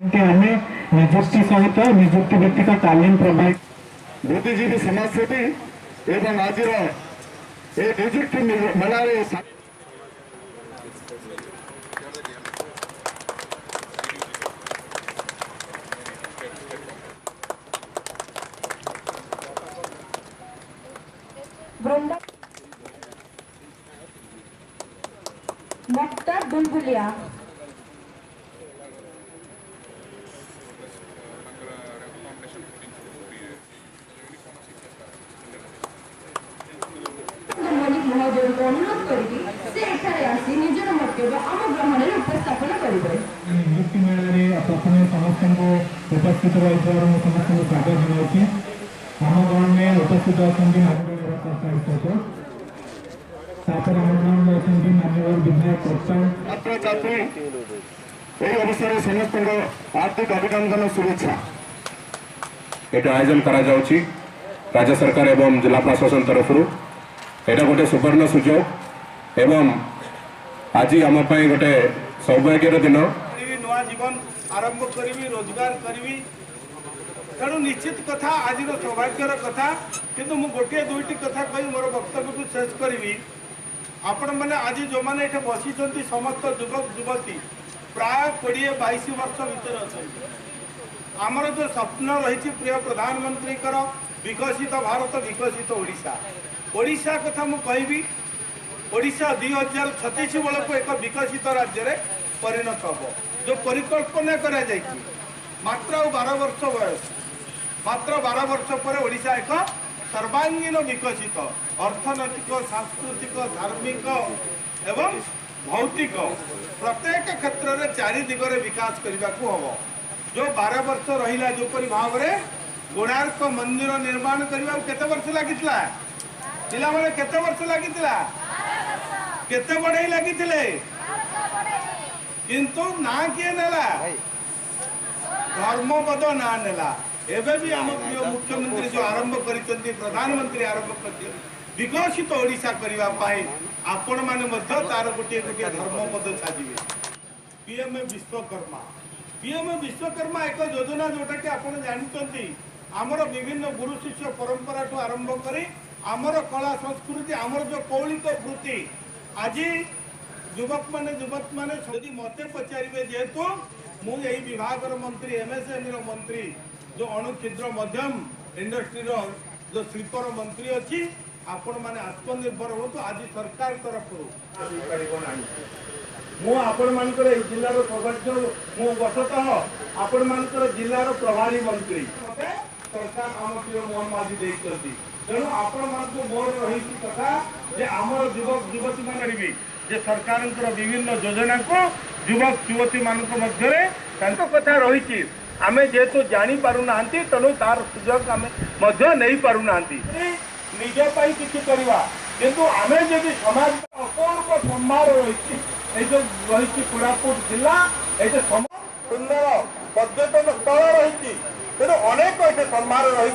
आमे निजुक्ति सहित निजुक्ति भित्तिक तालीम प्रोवाइड बुद्धिजीवी समाजसेवी एवं आज निजुक्ति मेलारे वृंदा मुक्ता बुलबुलिया महोदय को अनुरोध करी निजर मन्तव्य आम ग्रहण में उपस्थापन करेंगे। नियुक्ति मेल प्रथम समस्त को उपस्थित रही समस्त को स्वागत जनाऊँ। आम गण में उपस्थित अच्छा माननीय विधायक छात्र छात्री यही अवसर समस्त हार्दिक अभिनंदन शुभेच्छा ये आयोजन करा राज्य सरकार एवं जिला प्रशासन तरफ यहाँ गोटे सुवर्ण सुजोग एवं आज आम गोटे सौभाग्यर दिन नुआ जीवन आरंभ करी रोजगार करी तेणु निश्चित कथा आज सौभाग्यर कथा किंतु मु गोटे दुईटी कथा कही मोर वक्तव्य को शेष करी आपण मैंने आज जो मैंने ये बसी समस्त युवक युवती प्राय 20-22 वर्ष भितर अच्छा आमर जो स्वप्न रही प्रिय प्रधानमंत्री विकसित भारत विकसित ओडिशा ओडिशा कथा मु कहि ओडिशा 2036 बेल को एक विकसित राज्य में परिणत हम जो परिकल्पना करा मात्र 12 वर्ष बयस मात्र 12 वर्ष पर ओडिशा एक सर्वांगीन विकसित अर्थनैतिक सांस्कृतिक धार्मिक एवं भौतिक प्रत्येक क्षेत्र में 4 दिगरे विकास करने को हम जो 12 वर्ष रहा जोपरी भाव में कोणार्क मंदिर निर्माण करने केते वर्ष लगी पिला माने केते वर्ष लगी केते बढ़ई लगी किंतु ना किए नेला धर्मपद ना नेला एवं भी आम प्रिय मुख्यमंत्री जो आरंभ करिसेंती प्रधानमंत्री आरंभ कर विकसित ओडिशा करने आपण मैंने तार गोटे गोटे धर्मपद साजिबे पीएम विश्वकर्मा एक योजना जोटा कि आप जानते आमर विभिन्न गुरु शिष्य परंपरा ठू आरंभ करी आमर कला संस्कृति आमर जो कौलिक वृत्ति आज युवक माने यदि मत पचारे जेहेतु मुझे विभाग मंत्री एमएसएमई मंत्री जो अणु क्षुद्र मध्यम इंडस्ट्री जो शिल्पर मंत्री अच्छी आपण मैंने आत्मनिर्भर हो तो आज सरकार तरफ मुझे जिलार सौभाग्य मु बसतः आपण मान जिलार प्रभारी मंत्री सरकार आम प्रिय मोहन माझी देखते तेणु आपण मान मोर रही कथा आमर युवक युवती मान जे सरकार विभिन्न योजना को युवक युवती मान कथा रही आम जेहेतु जानी पारुना तेणु तार सुजोग आम नहीं पारुना निजपाई किसी करवा किंतु आम जब समाज अपूर्व सम्मान रही जो रही कोरापुट जिला ये सुंदर पर्यटन स्थल रही तेणु अनेक ये सम्मान रही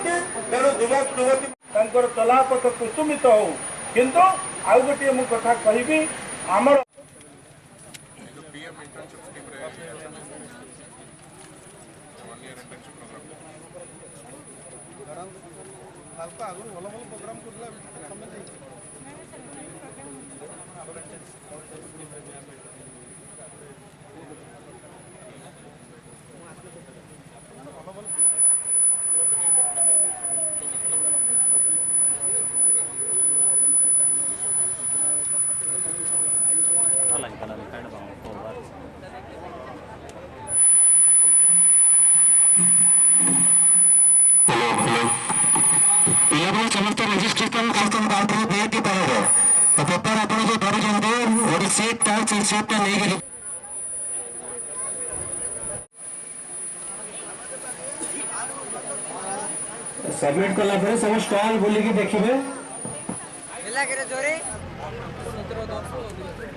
तेणु युवक युवती चलापथ कुसुमित हो किंतु आउ गोटे मु कथा कहि आमर समस्त रजिस्ट्रेशन कस्टम काउंटर भेटी पाइबो तो पेपर आपण जो धरिजंदे ओडी सीट नहीं गेली सबमिट कला पर सब स्टॉल बोली की देखिबे मिला के जोरे 17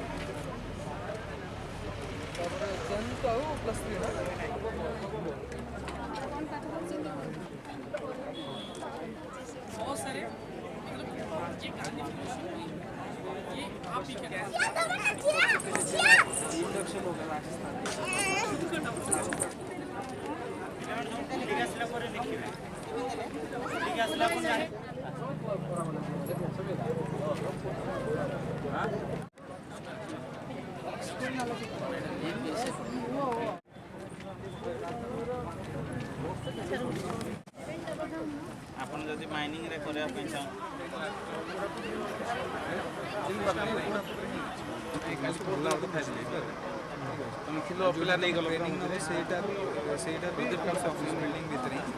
ଆପଣ ଯଦି ମାଇନିଂରେ କରିବା ପାଇଁ ଚାହୁଁ ପିଲା ନେଇଗଲ ସେଇଟା ଅଫିସ୍ ବିଲ୍ଡିଂ ଭିତରେ ହିଁ